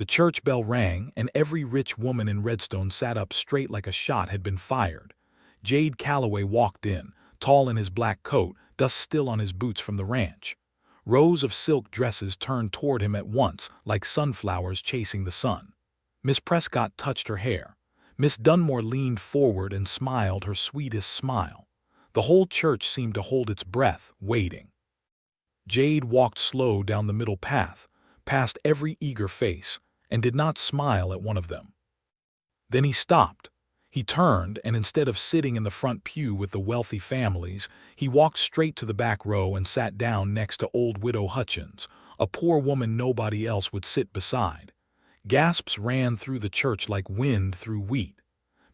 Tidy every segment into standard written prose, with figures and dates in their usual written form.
The church bell rang, and every rich woman in Redstone sat up straight like a shot had been fired. Jade Calloway walked in, tall in his black coat, dust still on his boots from the ranch. Rows of silk dresses turned toward him at once, like sunflowers chasing the sun. Miss Prescott touched her hair. Miss Dunmore leaned forward and smiled her sweetest smile. The whole church seemed to hold its breath, waiting. Jade walked slow down the middle path, past every eager face, and did not smile at one of them. Then he stopped. He turned, and instead of sitting in the front pew with the wealthy families, he walked straight to the back row and sat down next to old Widow Hutchins, a poor woman nobody else would sit beside. Gasps ran through the church like wind through wheat.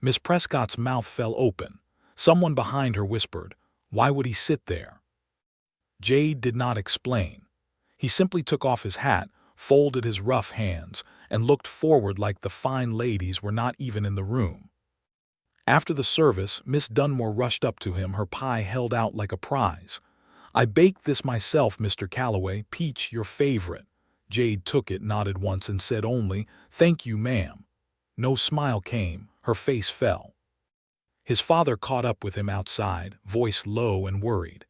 Miss Prescott's mouth fell open. Someone behind her whispered, "Why would he sit there?" Jade did not explain. He simply took off his hat, folded his rough hands, and looked forward like the fine ladies were not even in the room. After the service, Miss Dunmore rushed up to him, her pie held out like a prize. "I baked this myself, Mr. Calloway, peach, your favorite." Jade took it, nodded once, and said only, "Thank you, ma'am." No smile came, her face fell. His father caught up with him outside, voice low and worried.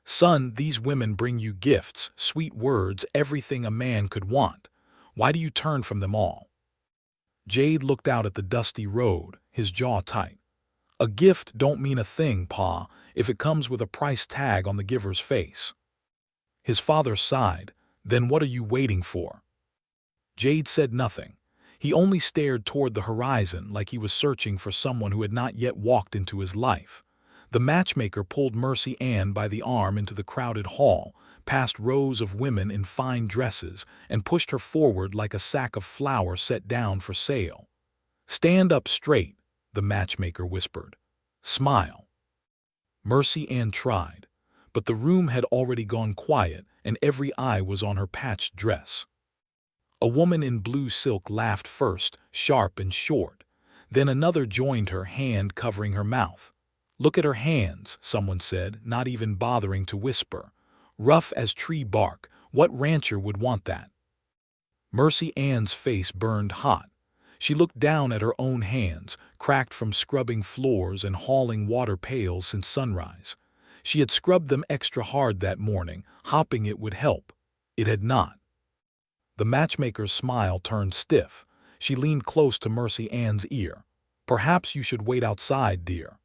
"Son, these women bring you gifts, sweet words, everything a man could want. Why do you turn from them all?" Jade looked out at the dusty road, his jaw tight. "A gift don't mean a thing, Pa, if it comes with a price tag on the giver's face." His father sighed. "Then what are you waiting for?" Jade said nothing. He only stared toward the horizon like he was searching for someone who had not yet walked into his life. The matchmaker pulled Mercy Ann by the arm into the crowded hall, past rows of women in fine dresses, and pushed her forward like a sack of flour set down for sale. "Stand up straight," the matchmaker whispered. "Smile." Mercy Ann tried, but the room had already gone quiet and every eye was on her patched dress. A woman in blue silk laughed first, sharp and short. Then another joined her, hand covering her mouth. "Look at her hands," someone said, not even bothering to whisper. "Rough as tree bark. What rancher would want that?" Mercy Ann's face burned hot. She looked down at her own hands, cracked from scrubbing floors and hauling water pails since sunrise. She had scrubbed them extra hard that morning, hoping it would help. It had not. The matchmaker's smile turned stiff. She leaned close to Mercy Ann's ear. "Perhaps you should wait outside, dear."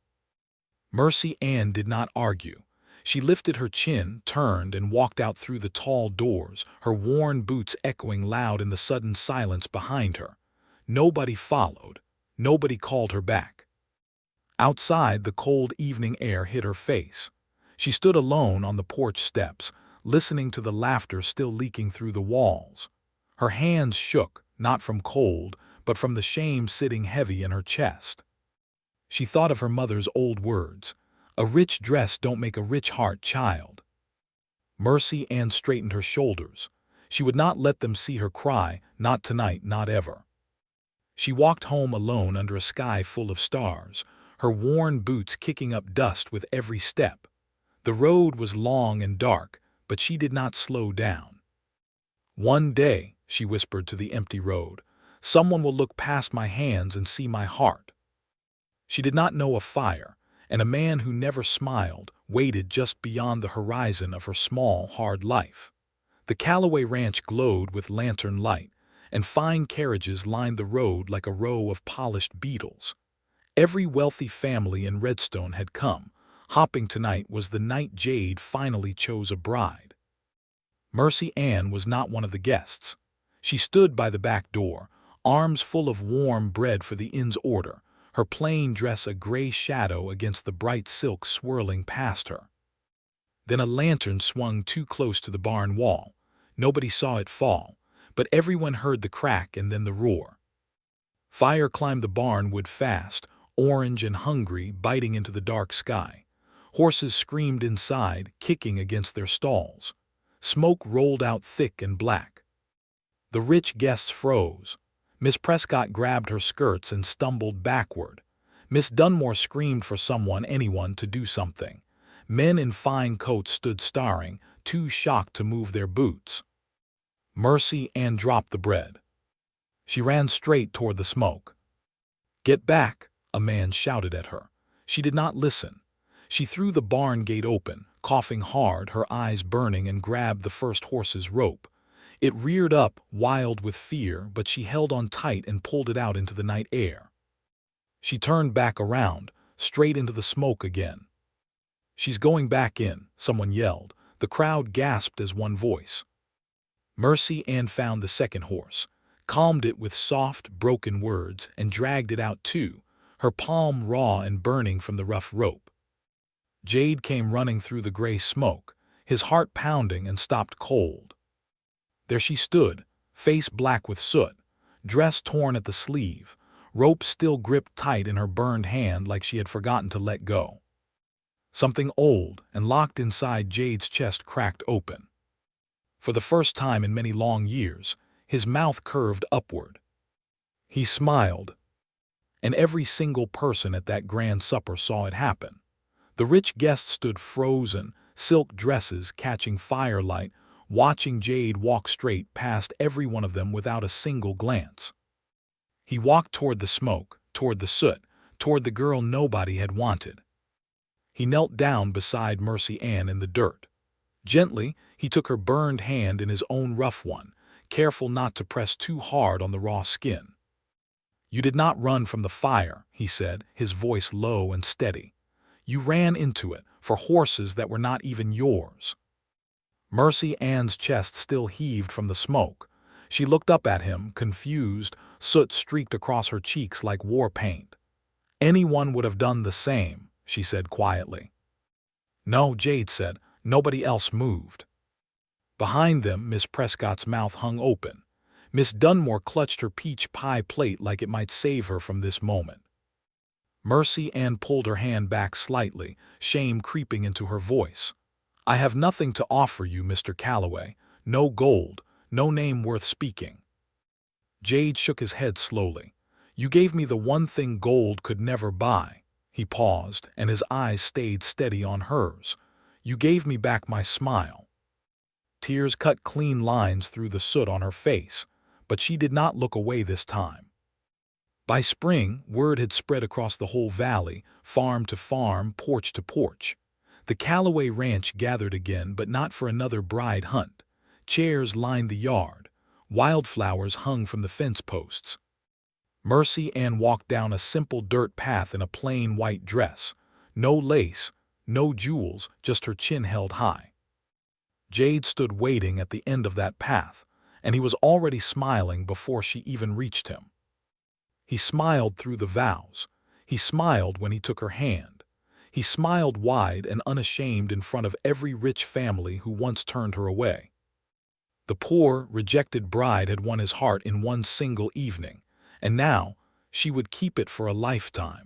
Mercy Ann did not argue. She lifted her chin, turned, and walked out through the tall doors, her worn boots echoing loud in the sudden silence behind her. Nobody followed. Nobody called her back. Outside, the cold evening air hit her face. She stood alone on the porch steps, listening to the laughter still leaking through the walls. Her hands shook, not from cold, but from the shame sitting heavy in her chest. She thought of her mother's old words, "A rich dress don't make a rich heart, child." Mercy Ann straightened her shoulders. She would not let them see her cry, not tonight, not ever. She walked home alone under a sky full of stars, her worn boots kicking up dust with every step. The road was long and dark, but she did not slow down. "One day," she whispered to the empty road, "someone will look past my hands and see my heart." She did not know a fire, and a man who never smiled waited just beyond the horizon of her small, hard life. The Calloway Ranch glowed with lantern light, and fine carriages lined the road like a row of polished beetles. Every wealthy family in Redstone had come. Hopping tonight was the night Jade finally chose a bride. Mercy Ann was not one of the guests. She stood by the back door, arms full of warm bread for the inn's order, her plain dress a gray shadow against the bright silk swirling past her. Then a lantern swung too close to the barn wall. Nobody saw it fall, but everyone heard the crack and then the roar. Fire climbed the barn wood fast, orange and hungry, biting into the dark sky. Horses screamed inside, kicking against their stalls. Smoke rolled out thick and black. The rich guests froze. Miss Prescott grabbed her skirts and stumbled backward. Miss Dunmore screamed for someone, anyone, to do something. Men in fine coats stood staring, too shocked to move their boots. Mercy Ann dropped the bread. She ran straight toward the smoke. "Get back!" a man shouted at her. She did not listen. She threw the barn gate open, coughing hard, her eyes burning, and grabbed the first horse's rope. It reared up, wild with fear, but she held on tight and pulled it out into the night air. She turned back around, straight into the smoke again. "She's going back in," someone yelled. The crowd gasped as one voice. Mercy Ann found the second horse, calmed it with soft, broken words, and dragged it out too, her palm raw and burning from the rough rope. Jade came running through the gray smoke, his heart pounding, and stopped cold. There she stood, face black with soot, dress torn at the sleeve, rope still gripped tight in her burned hand like she had forgotten to let go. Something old and locked inside Jade's chest cracked open. For the first time in many long years, his mouth curved upward. He smiled, and every single person at that grand supper saw it happen. The rich guests stood frozen, silk dresses catching firelight, watching Jade walk straight past every one of them without a single glance. He walked toward the smoke, toward the soot, toward the girl nobody had wanted. He knelt down beside Mercy Ann in the dirt. Gently, he took her burned hand in his own rough one, careful not to press too hard on the raw skin. "You did not run from the fire," he said, his voice low and steady. "You ran into it, for horses that were not even yours." Mercy Ann's chest still heaved from the smoke. She looked up at him, confused, soot streaked across her cheeks like war paint. "Anyone would have done the same," she said quietly. "No," Jade said. Nobody else moved. Behind them, Miss Prescott's mouth hung open. Miss Dunmore clutched her peach pie plate like it might save her from this moment. Mercy Ann pulled her hand back slightly, shame creeping into her voice. "I have nothing to offer you, Mr. Calloway. No gold, no name worth speaking." Jade shook his head slowly. "You gave me the one thing gold could never buy." He paused, and his eyes stayed steady on hers. "You gave me back my smile." Tears cut clean lines through the soot on her face, but she did not look away this time. By spring, word had spread across the whole valley, farm to farm, porch to porch. The Calloway ranch gathered again, but not for another bride hunt. Chairs lined the yard. Wildflowers hung from the fence posts. Mercy Ann walked down a simple dirt path in a plain white dress. No lace, no jewels, just her chin held high. Jade stood waiting at the end of that path, and he was already smiling before she even reached him. He smiled through the vows. He smiled when he took her hand. He smiled wide and unashamed in front of every rich family who once turned her away. The poor, rejected bride had won his heart in one single evening, and now she would keep it for a lifetime.